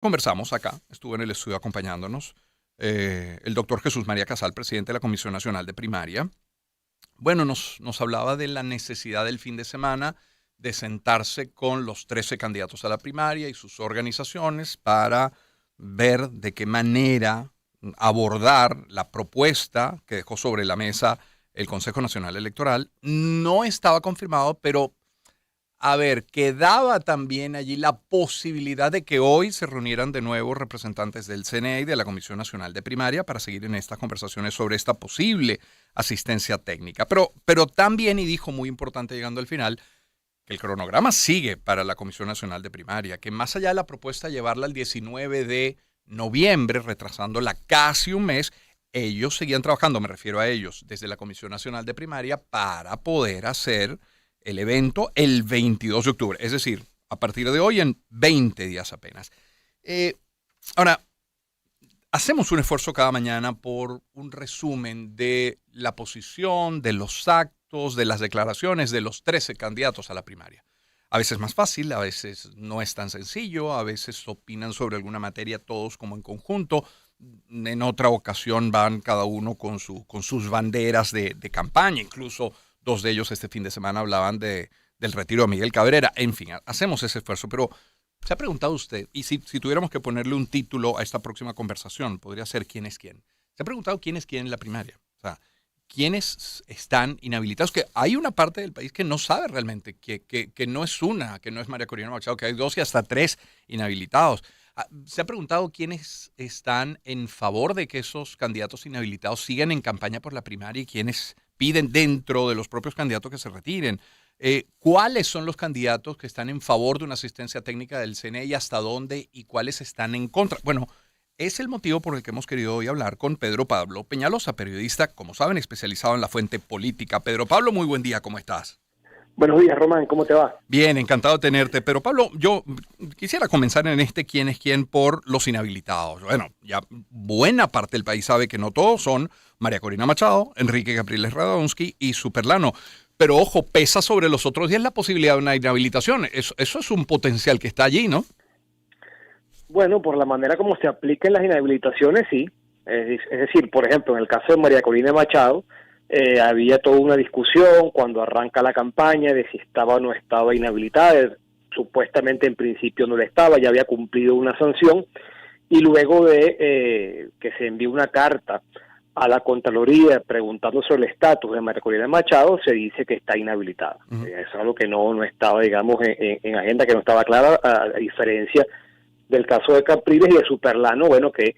conversamos acá, estuvo en el estudio acompañándonos, el doctor Jesús María Casal, presidente de la Comisión Nacional de Primaria. Bueno, nos hablaba de la necesidad del fin de semana de sentarse con los 13 candidatos a la primaria y sus organizaciones para ver de qué manera abordar la propuesta que dejó sobre la mesa el Consejo Nacional Electoral. No estaba confirmado, pero a ver, quedaba también allí la posibilidad de que hoy se reunieran de nuevo representantes del CNE y de la Comisión Nacional de Primaria para seguir en estas conversaciones sobre esta posible asistencia técnica. Pero también, y dijo muy importante llegando al final, que el cronograma sigue para la Comisión Nacional de Primaria, que más allá de la propuesta de llevarla al 19 de noviembre, retrasándola casi un mes, ellos seguían trabajando, me refiero a ellos, desde la Comisión Nacional de Primaria para poder hacer el evento el 22 de octubre, es decir, a partir de hoy en 20 días apenas. Eh, Ahora, hacemos un esfuerzo cada mañana por un resumen de la posición, de los actos, de las declaraciones de los 13 candidatos a la primaria. A veces más fácil, a veces no es tan sencillo, a veces opinan sobre alguna materia todos como en conjunto, en otra ocasión van cada uno con sus banderas de campaña, incluso dos de ellos este fin de semana hablaban del retiro de Miguel Cabrera. En fin, hacemos ese esfuerzo, pero ¿se ha preguntado usted, y si tuviéramos que ponerle un título a esta próxima conversación, podría ser ¿quién es quién? ¿Se ha preguntado quién es quién en la primaria? O sea, ¿quiénes están inhabilitados? Que hay una parte del país que no sabe realmente, que no es una, que no es María Corina Machado, que hay dos y hasta tres inhabilitados. ¿Se ha preguntado quiénes están en favor de que esos candidatos inhabilitados sigan en campaña por la primaria y quiénes piden dentro de los propios candidatos que se retiren? ¿Cuáles son los candidatos que están en favor de una asistencia técnica del CNE y hasta dónde y cuáles están en contra? Bueno, es el motivo por el que hemos querido hoy hablar con Pedro Pablo Peñalosa, periodista, como saben, especializado en la fuente política. Pedro Pablo, muy buen día, ¿cómo estás? Buenos días, Román, ¿cómo te va? Bien, encantado de tenerte. Pero Pablo, yo quisiera comenzar en este quién es quién por los inhabilitados. Bueno, ya buena parte del país sabe que no todos son María Corina Machado, Enrique Capriles Radonsky y Superlano. Pero ojo, pesa sobre los otros 10 la posibilidad de una inhabilitación. Eso es un potencial que está allí, ¿no? Bueno, por la manera como se aplican las inhabilitaciones, sí. Es decir, por ejemplo, en el caso de María Corina Machado, había toda una discusión cuando arranca la campaña de si estaba o no estaba inhabilitada. Supuestamente en principio no lo estaba, ya había cumplido una sanción, y luego de que se envió una carta a la Contraloría preguntando sobre el estatus de María Corina Machado, se dice que está inhabilitada. Uh-huh. Eso es algo que no estaba, digamos, en agenda, que no estaba clara, a diferencia del caso de Capriles y de Superlano, bueno, que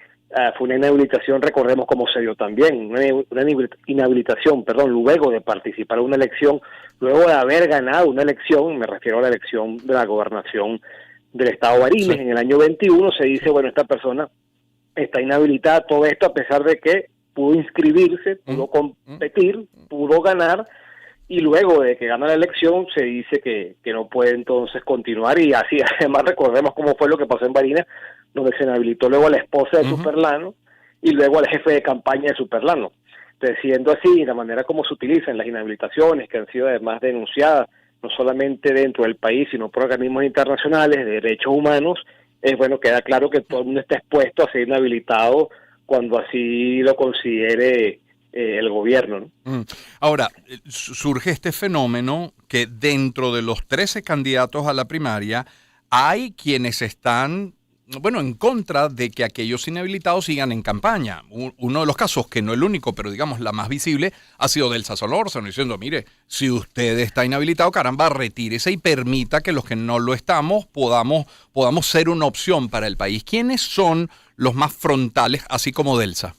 fue una inhabilitación, recordemos cómo se dio también, una inhabilitación, perdón, luego de participar en una elección, luego de haber ganado una elección, me refiero a la elección de la gobernación del estado de Barinas, Sí. en el año 21 se dice, bueno, esta persona está inhabilitada, todo esto a pesar de que pudo inscribirse, pudo competir, pudo ganar, y luego de que gana la elección se dice que no puede entonces continuar, y así además recordemos cómo fue lo que pasó en Barinas, donde se inhabilitó luego a la esposa de Superlano y luego al jefe de campaña de Superlano. Entonces, siendo así, la manera como se utilizan las inhabilitaciones, que han sido además denunciadas no solamente dentro del país, sino por organismos internacionales de derechos humanos, es bueno, queda claro que todo el mundo está expuesto a ser inhabilitado cuando así lo considere el gobierno, ¿no? Ahora, surge este fenómeno que dentro de los 13 candidatos a la primaria hay quienes están, bueno, en contra de que aquellos inhabilitados sigan en campaña. Uno de los casos, que no el único, pero digamos la más visible, ha sido Delsa Solórzano, diciendo, mire, si usted está inhabilitado, caramba, retírese y permita que los que no lo estamos podamos ser una opción para el país. ¿Quiénes son los más frontales, así como Delsa?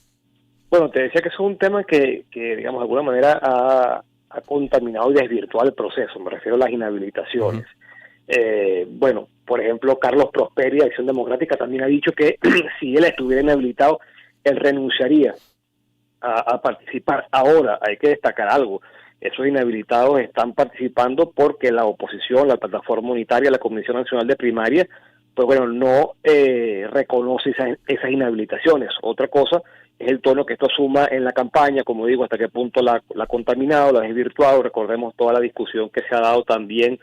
Bueno, te decía que es un tema que digamos, de alguna manera ha contaminado y desvirtuado el proceso, me refiero a las inhabilitaciones. Bueno, por ejemplo, Carlos Prosperi, de Acción Democrática, también ha dicho que si él estuviera inhabilitado, él renunciaría a participar. Ahora, hay que destacar algo, esos inhabilitados están participando porque la oposición, la plataforma unitaria, la Comisión Nacional de Primaria, pues bueno, no reconoce esas inhabilitaciones. Otra cosa es el tono que esto suma en la campaña, como digo, hasta qué punto la ha contaminado, la ha desvirtuado. Recordemos toda la discusión que se ha dado también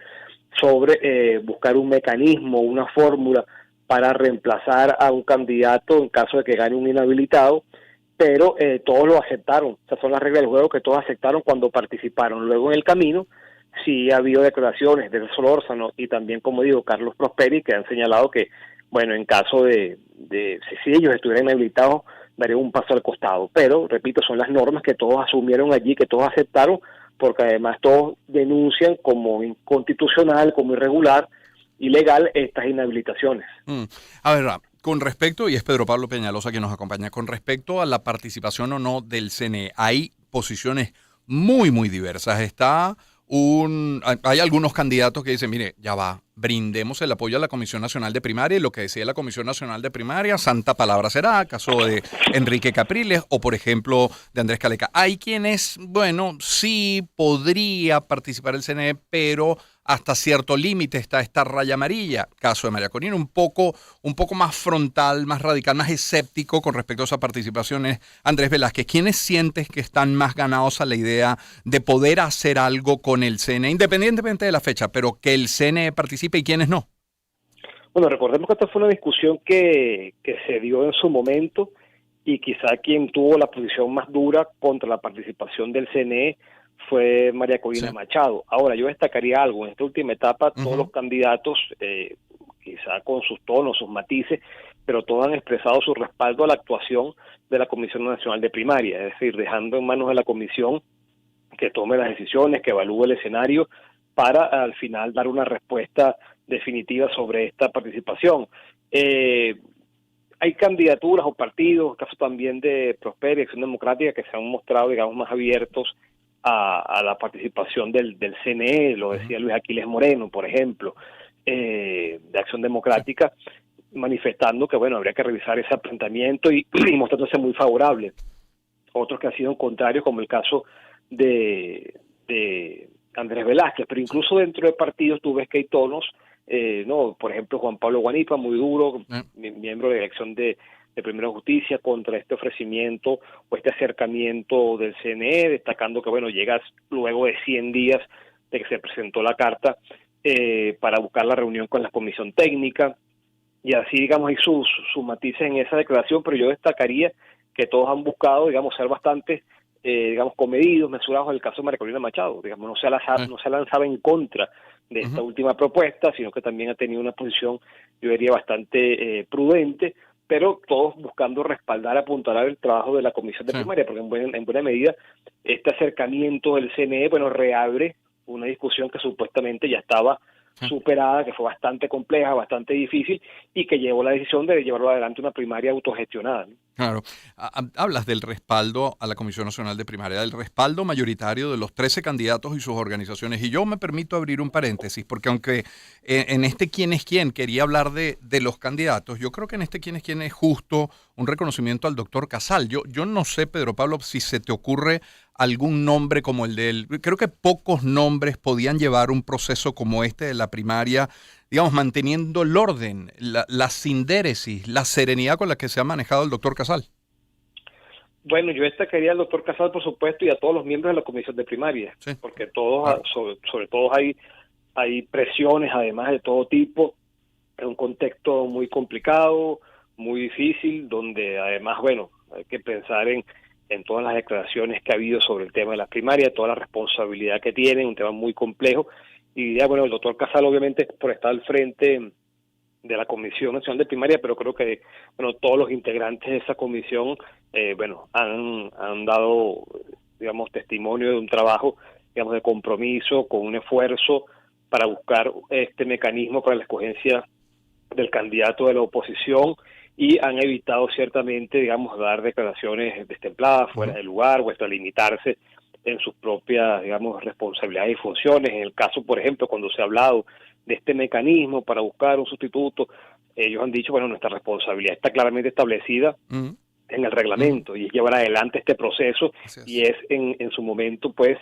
sobre buscar un mecanismo, una fórmula para reemplazar a un candidato en caso de que gane un inhabilitado, pero todos lo aceptaron. Esas son las reglas del juego que todos aceptaron cuando participaron. Luego en el camino sí ha habido declaraciones de Solórzano y también, como digo, Carlos Prosperi, que han señalado que, bueno, en caso de si ellos estuvieran inhabilitados, daría un paso al costado. Pero, repito, son las normas que todos asumieron allí, que todos aceptaron, porque además todos denuncian como inconstitucional, como irregular, ilegal estas inhabilitaciones. A ver, con respecto, y es Pedro Pablo Peñalosa quien nos acompaña, con respecto a la participación o no del CNE, hay posiciones muy, muy diversas. Hay algunos candidatos que dicen, mire, ya va, brindemos el apoyo a la Comisión Nacional de Primaria, y lo que decía la Comisión Nacional de Primaria, santa palabra será, caso de Enrique Capriles o, por ejemplo, de Andrés Caleca. Hay quienes, bueno, sí podría participar el CNE, pero hasta cierto límite está esta raya amarilla. Caso de María Corina, un poco más frontal, más radical, más escéptico con respecto a esa participación es Andrés Velázquez. ¿Quiénes sientes que están más ganados a la idea de poder hacer algo con el CNE, independientemente de la fecha, pero que el CNE participe, y quiénes no? Bueno, recordemos que esta fue una discusión que se dio en su momento, y quizá quien tuvo la posición más dura contra la participación del CNE fue María Corina Machado. Ahora, yo destacaría algo. En esta última etapa, todos los candidatos, quizá con sus tonos, sus matices, pero todos han expresado su respaldo a la actuación de la Comisión Nacional de Primaria, es decir, dejando en manos de la comisión que tome las decisiones, que evalúe el escenario, para al final dar una respuesta definitiva sobre esta participación. Hay candidaturas o partidos, caso también de Prosperi y Acción Democrática, que se han mostrado, digamos, más abiertos a la participación del CNE, lo decía Luis Aquiles Moreno, por ejemplo, de Acción Democrática, manifestando que, bueno, habría que revisar ese planteamiento y mostrándose muy favorable. Otros que han sido contrarios, como el caso de Andrés Velázquez, pero incluso dentro de partidos tú ves que hay tonos, no, por ejemplo, Juan Pablo Guanipa, muy duro, miembro de la elección de Primera Justicia, contra este ofrecimiento o este acercamiento del CNE, destacando que, bueno, llegas luego de 100 días de que se presentó la carta para buscar la reunión con la comisión técnica, y así, digamos, hay sus matices en esa declaración, pero yo destacaría que todos han buscado, digamos, ser bastante digamos, comedidos, mesurados en el caso de María Corina Machado. Digamos, no se ha lanzado en contra de esta última propuesta, sino que también ha tenido una posición, yo diría, bastante prudente, pero todos buscando respaldar, apuntalar el trabajo de la Comisión de Primaria, porque en buena medida este acercamiento del CNE, bueno, reabre una discusión que supuestamente ya estaba superada, que fue bastante compleja, bastante difícil, y que llevó la decisión de llevarlo adelante una primaria autogestionada, ¿no? Claro. Hablas del respaldo a la Comisión Nacional de Primaria, del respaldo mayoritario de los 13 candidatos y sus organizaciones. Y yo me permito abrir un paréntesis, porque aunque en este quién es quién quería hablar de los candidatos, yo creo que en este quién es justo un reconocimiento al doctor Casal. Yo no sé, Pedro Pablo, si se te ocurre algún nombre como el de él. Creo que pocos nombres podían llevar un proceso como este de la primaria, digamos, manteniendo el orden, la sindéresis, la serenidad con la que se ha manejado el doctor Casal. Bueno, yo destacaría al doctor Casal, por supuesto, y a todos los miembros de la Comisión de Primaria, porque todos, sobre todo hay presiones, además, de todo tipo, en un contexto muy complicado, muy difícil, donde además, bueno, hay que pensar en todas las declaraciones que ha habido sobre el tema de las primarias, toda la responsabilidad que tienen, un tema muy complejo. Y ya, bueno, el doctor Casal, obviamente, por estar al frente de la Comisión Nacional de Primaria, pero creo que, bueno, todos los integrantes de esa comisión, bueno, han dado, digamos, testimonio de un trabajo, digamos, de compromiso, con un esfuerzo para buscar este mecanismo para la escogencia del candidato de la oposición, y han evitado ciertamente, digamos, dar declaraciones destempladas, fuera de lugar, o extralimitarse en sus propias, digamos, responsabilidades y funciones. En el caso, por ejemplo, cuando se ha hablado de este mecanismo para buscar un sustituto, ellos han dicho, bueno, nuestra responsabilidad está claramente establecida en el reglamento, y es llevar adelante este proceso, y es en su momento, pues,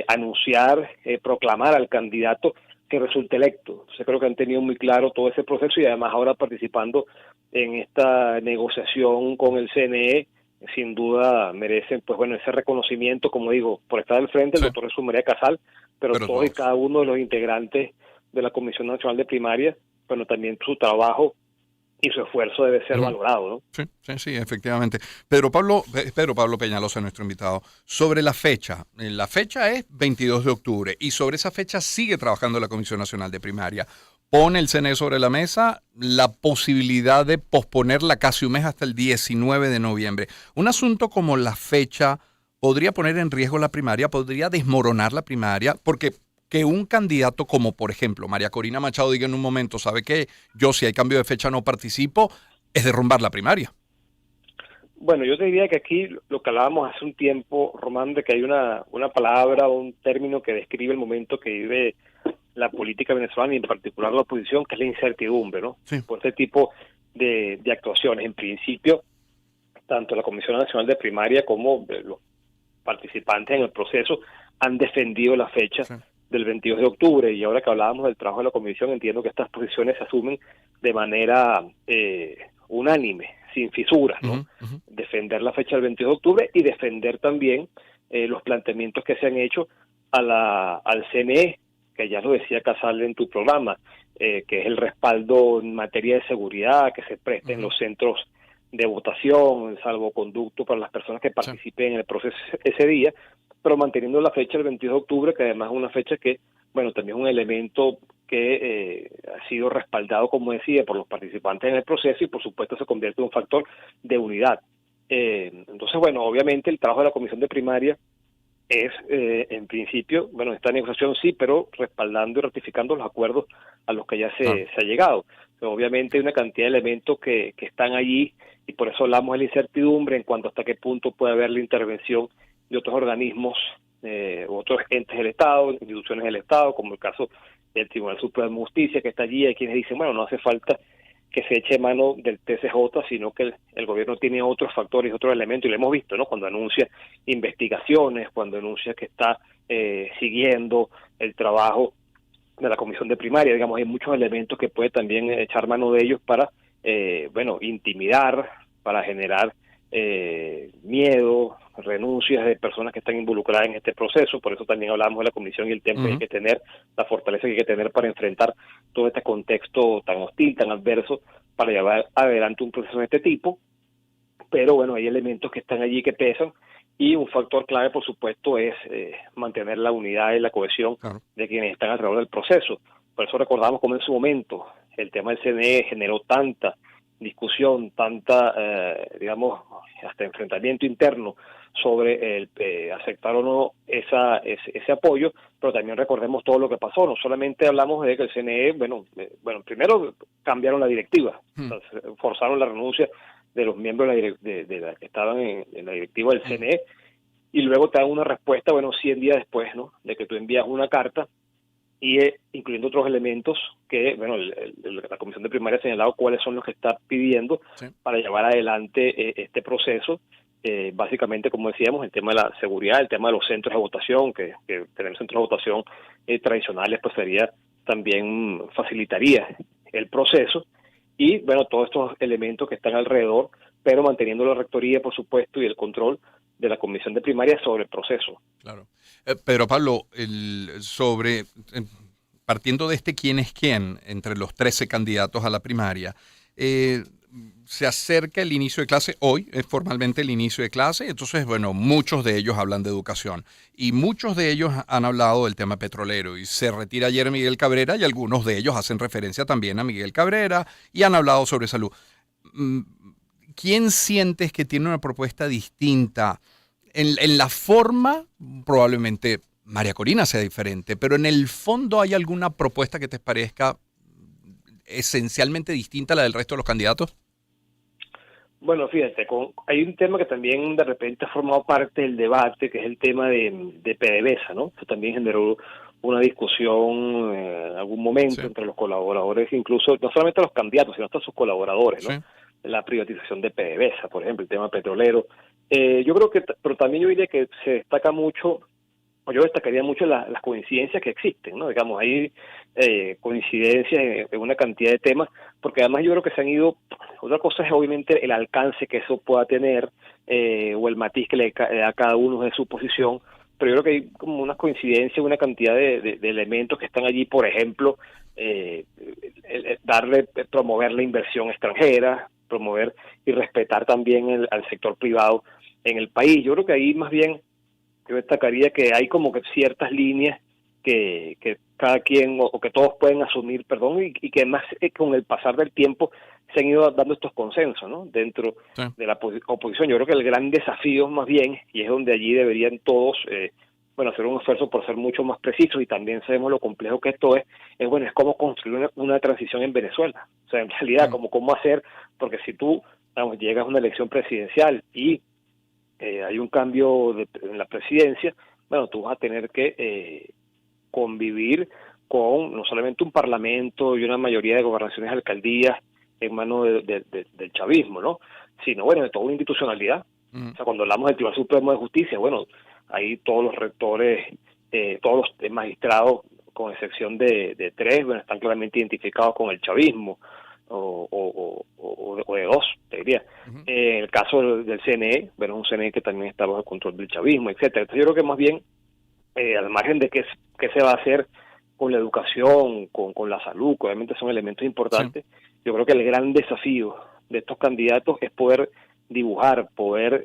anunciar, proclamar al candidato que resulte electo. Entonces creo que han tenido muy claro todo ese proceso, y además ahora participando en esta negociación con el CNE, sin duda merecen, pues bueno, ese reconocimiento, como digo, por estar al frente del doctor Jesús María Casal, pero todos y cada uno de los integrantes de la Comisión Nacional de Primaria, bueno, también su trabajo y su esfuerzo debe ser valorado, ¿no? Sí, efectivamente. Pedro Pablo Peñalosa, nuestro invitado, sobre la fecha. La fecha es 22 de octubre y sobre esa fecha sigue trabajando la Comisión Nacional de Primaria. Pone el CNE sobre la mesa la posibilidad de posponerla casi un mes hasta el 19 de noviembre. Un asunto como la fecha podría poner en riesgo la primaria, podría desmoronar la primaria, porque que un candidato como, por ejemplo, María Corina Machado diga en un momento, ¿sabe qué? Yo si hay cambio de fecha no participo, es derrumbar la primaria. Bueno, yo te diría que aquí lo que hablábamos hace un tiempo, Román, de que hay una palabra o un término que describe el momento que vive la política venezolana y en particular la oposición, que es la incertidumbre, ¿no? Sí. Por este tipo de actuaciones. En principio, tanto la Comisión Nacional de Primaria como los participantes en el proceso han defendido la fecha del 22 de octubre, y ahora que hablábamos del trabajo de la comisión, entiendo que estas posiciones se asumen de manera unánime, sin fisuras, ¿no? Defender la fecha del 22 de octubre y defender también los planteamientos que se han hecho al CNE, que ya lo decía Casal en tu programa, que es el respaldo en materia de seguridad, que se preste en los centros de votación, el salvoconducto para las personas que participen en el proceso ese día, pero manteniendo la fecha del 22 de octubre, que además es una fecha que, bueno, también es un elemento que ha sido respaldado, como decía, por los participantes en el proceso y por supuesto se convierte en un factor de unidad. Entonces, bueno, obviamente el trabajo de la Comisión de Primaria es, en principio, bueno, esta negociación sí, pero respaldando y ratificando los acuerdos a los que ya se ha llegado. Pero obviamente hay una cantidad de elementos que están allí y por eso hablamos de la incertidumbre en cuanto hasta qué punto puede haber la intervención de otros organismos, otros entes del Estado, instituciones del Estado, como el caso del Tribunal Supremo de Justicia, que está allí. Hay quienes dicen, bueno, no hace falta que se eche mano del TCJ, sino que el gobierno tiene otros factores, otros elementos, y lo hemos visto, ¿no? Cuando anuncia investigaciones, cuando anuncia que está siguiendo el trabajo de la Comisión de Primaria, digamos, hay muchos elementos que puede también echar mano de ellos para, intimidar, para generar miedo, renuncias de personas que están involucradas en este proceso. Por eso también hablamos de la comisión y el tiempo que hay que tener, la fortaleza que hay que tener para enfrentar todo este contexto tan hostil, tan adverso, para llevar adelante un proceso de este tipo. Pero bueno, hay elementos que están allí que pesan, y un factor clave, por supuesto, es mantener la unidad y la cohesión de quienes están alrededor del proceso. Por eso recordamos cómo en su momento el tema del CNE generó tanta discusión, tanta, hasta enfrentamiento interno sobre el aceptar o no ese apoyo, pero también recordemos todo lo que pasó. No solamente hablamos de que el CNE, primero cambiaron la directiva, o sea, forzaron la renuncia de los miembros de la que estaban en la directiva del CNE, y luego te dan una respuesta, 100 días después, ¿no?, de que tú envías una carta, y incluyendo otros elementos que, la Comisión de Primaria ha señalado cuáles son los que está pidiendo para llevar adelante este proceso. Básicamente, como decíamos, el tema de la seguridad, el tema de los centros de votación, que tener centros de votación tradicionales, pues también facilitaría el proceso, y todos estos elementos que están alrededor, pero manteniendo la rectoría, por supuesto, y el control de la Comisión de Primaria sobre el proceso. Claro. Pedro Pablo, partiendo de quién es quién entre los 13 candidatos a la primaria, se acerca el inicio de clase. Hoy es formalmente el inicio de clase, entonces, muchos de ellos hablan de educación y muchos de ellos han hablado del tema petrolero, y se retira ayer Miguel Cabrera y algunos de ellos hacen referencia también a Miguel Cabrera y han hablado sobre salud. ¿Quién sientes que tiene una propuesta distinta? En la forma, probablemente María Corina sea diferente, pero en el fondo, ¿hay alguna propuesta que te parezca esencialmente distinta a la del resto de los candidatos? Bueno, fíjate, hay un tema que también de repente ha formado parte del debate, que es el tema de PDVSA, ¿no? Eso también generó una discusión en algún momento entre los colaboradores, incluso no solamente los candidatos, sino hasta sus colaboradores, ¿no? La privatización de PDVSA, por ejemplo, el tema petrolero. Yo creo que, pero también yo diría que se destaca mucho, o yo destacaría mucho las coincidencias que existen, ¿no? Digamos, hay coincidencias en una cantidad de temas, porque además yo creo que se han ido. Otra cosa es obviamente el alcance que eso pueda tener, o el matiz que le da a cada uno de su posición, pero yo creo que hay como una coincidencia, una cantidad de elementos que están allí, por ejemplo, promover la inversión extranjera, promover y respetar también al sector privado en el país. Yo creo que ahí más bien yo destacaría que hay como que ciertas líneas que cada quien o que todos pueden asumir, perdón, y que además con el pasar del tiempo se han ido dando estos consensos, ¿no? Dentro de la oposición. Yo creo que el gran desafío más bien, y es donde allí deberían todos, hacer un esfuerzo por ser mucho más precisos, y también sabemos lo complejo que esto es cómo construir una transición en Venezuela. O sea, en realidad, cómo hacer, porque si tú, llegas a una elección presidencial y hay un cambio en la presidencia, tú vas a tener que convivir con no solamente un parlamento y una mayoría de gobernaciones y alcaldías en manos del chavismo, ¿no? Sino, de toda una institucionalidad. O sea, cuando hablamos del Tribunal Supremo de Justicia, ahí todos los rectores, todos los magistrados, con excepción de 3, están claramente identificados con el chavismo, o de 2, te diría. En el caso del CNE, un CNE que también está bajo el control del chavismo, etcétera. Entonces yo creo que más bien, al margen de qué se va a hacer con la educación, con la salud, que obviamente son elementos importantes, yo creo que el gran desafío de estos candidatos es poder dibujar, poder,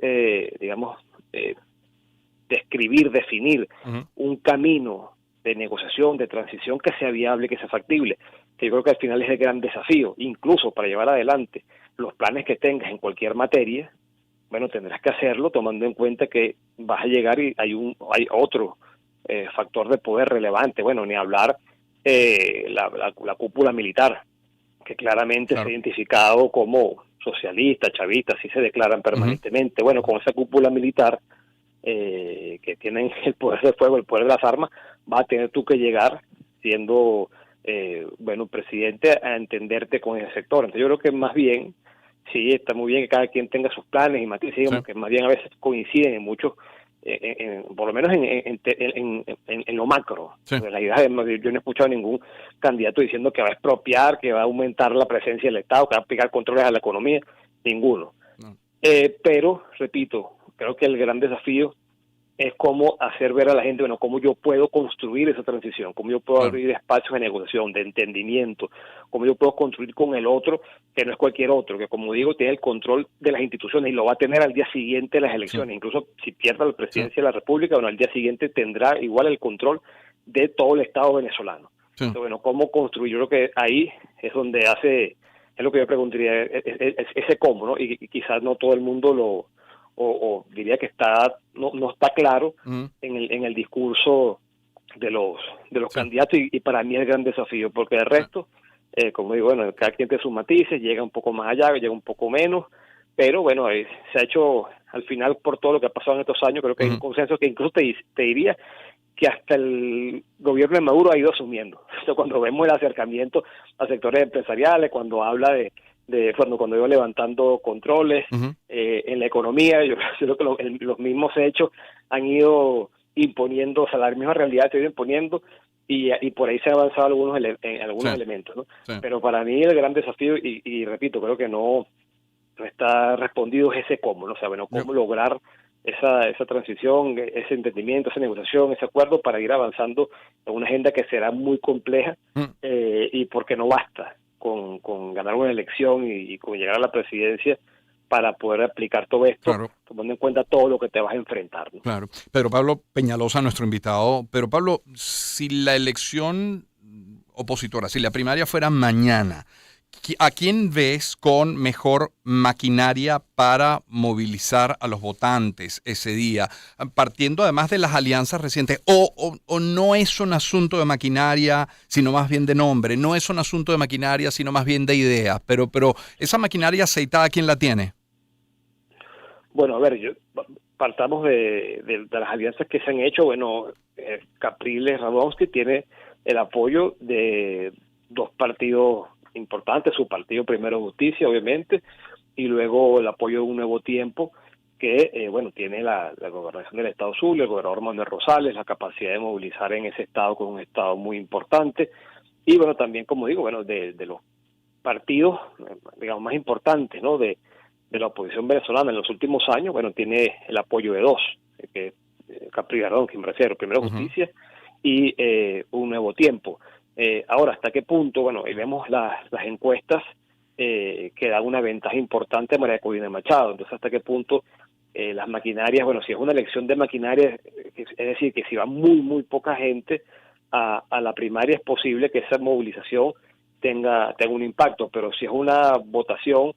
describir, definir un camino de negociación, de transición que sea viable, que sea factible, que yo creo que al final es el gran desafío, incluso para llevar adelante los planes que tengas en cualquier materia. Tendrás que hacerlo tomando en cuenta que vas a llegar y hay otro factor de poder relevante, ni hablar la cúpula militar, que claramente se ha identificado como socialista, chavista, así se declaran permanentemente. Con esa cúpula militar que tienen el poder del fuego, el poder de las armas, vas a tener tú que llegar siendo presidente a entenderte con ese sector. Entonces yo creo que más bien, sí, está muy bien que cada quien tenga sus planes y matices, que más bien a veces coinciden en muchos, por lo menos en lo macro. La idea yo no he escuchado a ningún candidato diciendo que va a expropiar, que va a aumentar la presencia del Estado, que va a aplicar controles a la economía, ninguno. No. Pero, repito, creo que el gran desafío es cómo hacer ver a la gente, cómo yo puedo construir esa transición, cómo yo puedo abrir espacios de negociación, de entendimiento, cómo yo puedo construir con el otro, que no es cualquier otro, que como digo, tiene el control de las instituciones y lo va a tener al día siguiente de las elecciones. Incluso si pierde la presidencia de la República, al día siguiente tendrá igual el control de todo el Estado venezolano. Entonces, cómo construir, yo creo que ahí es donde es lo que yo preguntaría, ese cómo, ¿no? Y quizás no todo el mundo o diría que no está claro en el discurso de los candidatos, y para mí es el gran desafío, porque el resto, como digo, cada quien tiene sus matices, llega un poco más allá, llega un poco menos, pero se ha hecho al final, por todo lo que ha pasado en estos años, creo que hay un consenso que incluso te diría que hasta el gobierno de Maduro ha ido asumiendo. Entonces, cuando vemos el acercamiento a sectores empresariales, cuando habla cuando iba levantando controles en la economía, yo creo que los mismos hechos han ido imponiendo, o sea, la misma realidad se ha ido imponiendo, y por ahí se han avanzado en algunos elementos, ¿no? Pero para mí el gran desafío, y repito, creo que no está respondido, es ese cómo, ¿no? O sea, cómo lograr esa transición, ese entendimiento, esa negociación, ese acuerdo para ir avanzando en una agenda que será muy compleja, y porque no basta con ganar una elección y con llegar a la presidencia para poder aplicar todo esto, tomando en cuenta todo lo que te vas a enfrentar, ¿no? Claro. Pedro Pablo Peñalosa, nuestro invitado. Pero Pablo, si la elección opositora, si la primaria fuera mañana, ¿a quién ves con mejor maquinaria para movilizar a los votantes ese día? Partiendo además de las alianzas recientes, o no es un asunto de maquinaria, sino más bien de nombre, no es un asunto de maquinaria, sino más bien de ideas, pero esa maquinaria aceitada, ¿quién la tiene? Bueno, a ver, partamos de las alianzas que se han hecho. Capriles Radonsky tiene el apoyo de dos partidos importante, su partido Primero Justicia, obviamente, y luego el apoyo de Un Nuevo Tiempo, que tiene la gobernación del Estado Zulia, el gobernador Manuel Rosales, la capacidad de movilizar en ese estado, con un estado muy importante, y también, como digo, de los partidos, digamos, más importantes, ¿no?, de la oposición venezolana en los últimos años, tiene el apoyo de dos, que perdón, que me refiero, Primero Justicia y Un Nuevo Tiempo. Ahora, ¿hasta qué punto? Bueno, y vemos las encuestas que dan una ventaja importante a María Corina Machado. Entonces, ¿hasta qué punto las maquinarias? Bueno, si es una elección de maquinarias, es decir, que si va muy poca gente a la primaria, es posible que esa movilización tenga un impacto, pero si es una votación,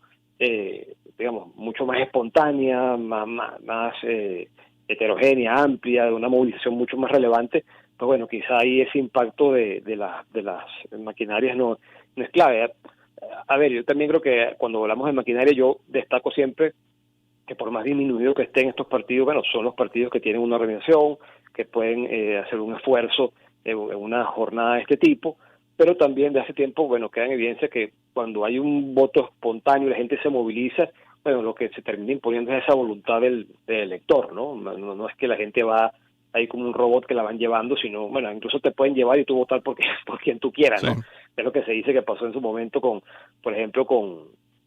digamos, mucho más espontánea, más heterogénea, amplia, de una movilización mucho más relevante, pues bueno, quizá ahí ese impacto de las maquinarias no es clave. A ver, yo también creo que cuando hablamos de maquinaria, yo destaco siempre que por más disminuido que estén estos partidos, bueno, son los partidos que tienen una organización, que pueden hacer un esfuerzo en una jornada de este tipo, pero también de hace tiempo, bueno, queda en evidencia que cuando hay un voto espontáneo y la gente se moviliza, bueno, lo que se termina imponiendo es esa voluntad del elector, ¿no? No es que la gente va ahí como un robot que la van llevando, sino, bueno, incluso te pueden llevar y tú votar por quien tú quieras, ¿no? Sí. Es lo que se dice que pasó en su momento por ejemplo, con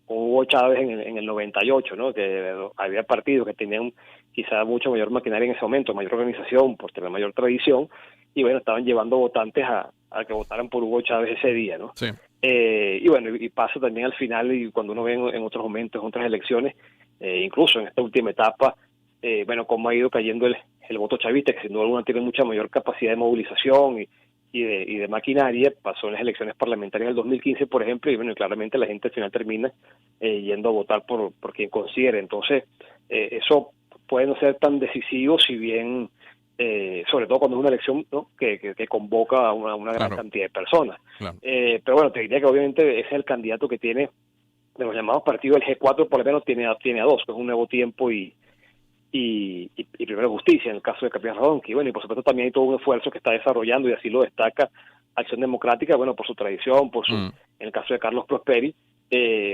Hugo Chávez en el 98, ¿no? Que había partidos que tenían quizá mucho mayor maquinaria en ese momento, mayor organización, por tener mayor tradición, y bueno, estaban llevando votantes a que votaran por Hugo Chávez ese día, ¿no? Sí. Y bueno, y pasa también al final, y cuando uno ve en otros momentos, en otras elecciones, incluso en esta última etapa, bueno, cómo ha ido cayendo el voto chavista, que sin duda alguna tiene mucha mayor capacidad de movilización y de maquinaria. Pasó en las elecciones parlamentarias del 2015, por ejemplo, y bueno, claramente la gente al final termina yendo a votar por quien considere. Entonces, eso puede no ser tan decisivo, si bien, sobre todo cuando es una elección, ¿no? que convoca a una gran Claro. cantidad de personas. Claro. Pero bueno, te diría que obviamente ese es el candidato que tiene, de los llamados partidos, el G4 por lo menos tiene a dos, que es Un Nuevo Tiempo y Primero Justicia, en el caso de Capriles Radonqui. Y bueno, y por supuesto también hay todo un esfuerzo que está desarrollando, y así lo destaca Acción Democrática, bueno, por su tradición, en el caso de Carlos Prosperi,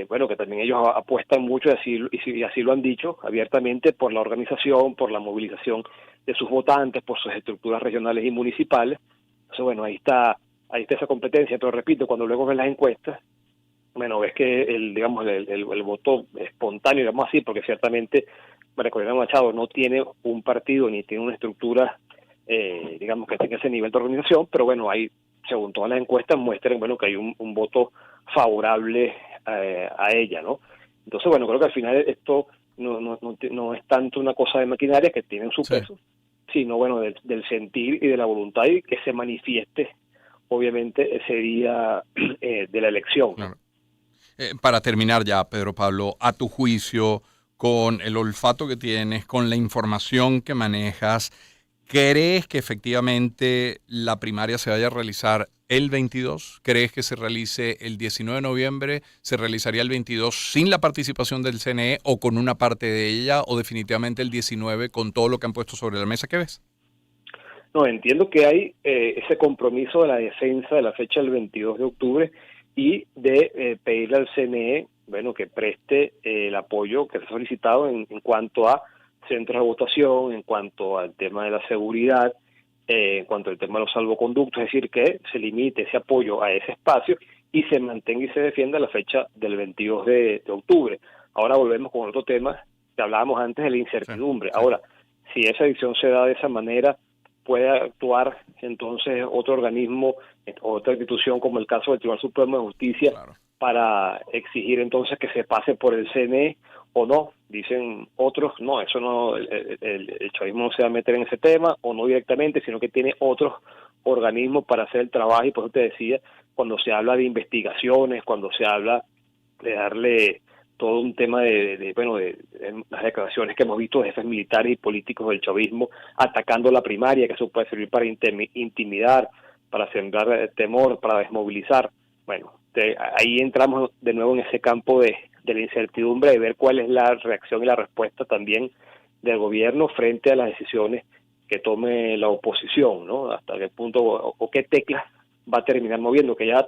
bueno, que también ellos apuestan mucho, y así lo han dicho abiertamente, por la organización, por la movilización de sus votantes, por sus estructuras regionales y municipales. Entonces, bueno, ahí está esa competencia, pero repito, cuando luego ves las encuestas, bueno, ves que el voto espontáneo, digamos así, porque ciertamente María Corina Machado no tiene un partido ni tiene una estructura, digamos, que tenga ese nivel de organización, pero bueno, hay, según todas las encuestas, muestran, bueno, que hay un voto favorable a ella, ¿no? Entonces, bueno, creo que al final esto no es tanto una cosa de maquinaria, que tienen su peso, sino, bueno, del sentir y de la voluntad, y que se manifieste, obviamente, ese día de la elección. Claro. Para terminar ya, Pedro Pablo, a tu juicio, con el olfato que tienes, con la información que manejas, ¿crees que efectivamente la primaria se vaya a realizar el 22? ¿Crees que se realice el 19 de noviembre? ¿Se realizaría el 22 sin la participación del CNE o con una parte de ella? ¿O definitivamente el 19 con todo lo que han puesto sobre la mesa? ¿Qué ves? No, entiendo que hay ese compromiso de la defensa de la fecha del 22 de octubre y de pedirle al CNE, bueno, que preste el apoyo que se ha solicitado en cuanto a centros de votación, en cuanto al tema de la seguridad, en cuanto al tema de los salvoconductos, es decir, que se limite ese apoyo a ese espacio y se mantenga y se defienda la fecha del 22 de octubre. Ahora volvemos con otro tema que hablábamos antes, de la incertidumbre. Sí. Ahora, si esa elección se da de esa manera, puede actuar entonces otro organismo, otra institución, como el caso del Tribunal Supremo de Justicia, Claro. para exigir entonces que se pase por el CNE o no. Dicen otros, no, eso no, el chavismo no se va a meter en ese tema, o no directamente, sino que tiene otros organismos para hacer el trabajo. Y por eso te decía, cuando se habla de investigaciones, cuando se habla de darle todo un tema de las declaraciones que hemos visto de jefes militares y políticos del chavismo atacando la primaria, que eso puede servir para intimidar, para sembrar temor, para desmovilizar. Bueno, ahí entramos de nuevo en ese campo de la incertidumbre, de ver cuál es la reacción y la respuesta también del gobierno frente a las decisiones que tome la oposición, ¿no? Hasta qué punto o qué teclas va a terminar moviendo, que ya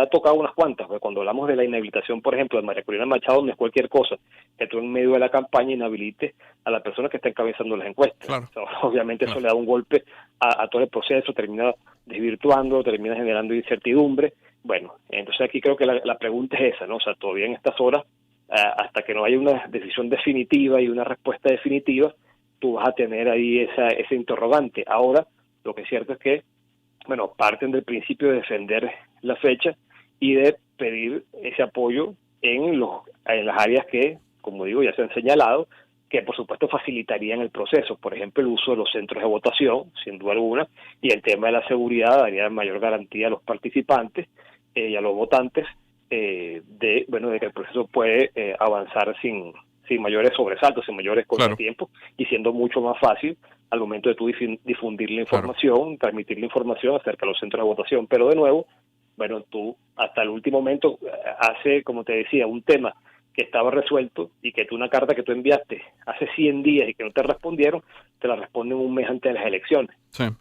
ha tocado unas cuantas, porque cuando hablamos de la inhabilitación, por ejemplo, de María Corina Machado, no es cualquier cosa que tú en medio de la campaña inhabilites a la persona que está encabezando las encuestas. Claro. O sea, obviamente Claro. eso le da un golpe a todo el proceso, termina desvirtuando, termina generando incertidumbre. Bueno, entonces aquí creo que la pregunta es esa, ¿no? O sea, todavía en estas horas, hasta que no haya una decisión definitiva y una respuesta definitiva, tú vas a tener ahí ese interrogante. Ahora, lo que es cierto es que, bueno, parten del principio de defender la fecha y de pedir ese apoyo en las áreas que, como digo, ya se han señalado, que por supuesto facilitarían el proceso. Por ejemplo, el uso de los centros de votación, sin duda alguna, y el tema de la seguridad daría mayor garantía a los participantes y a los votantes de que el proceso puede avanzar sin mayores sobresaltos, sin mayores contratiempos, y siendo mucho más fácil al momento de tú difundir la información, transmitir la información acerca de los centros de votación. Pero de nuevo, bueno, tú hasta el último momento hace, como te decía, un tema que estaba resuelto y que tú una carta que tú enviaste hace 100 días y que no te respondieron, te la responden un mes antes de las elecciones,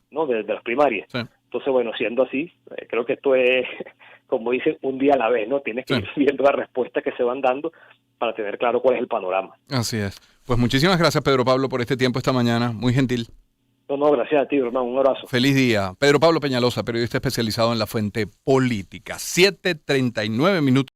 ¿no? De las primarias. Sí. Entonces, bueno, siendo así, creo que esto es, como dicen, un día a la vez, ¿no? Tienes que ir viendo las respuestas que se van dando para tener claro cuál es el panorama. Así es. Pues muchísimas gracias, Pedro Pablo, por este tiempo esta mañana. Muy gentil. No, gracias a ti, hermano. Un abrazo. Feliz día. Pedro Pablo Peñalosa, periodista especializado en la fuente política. 7:39 minutos.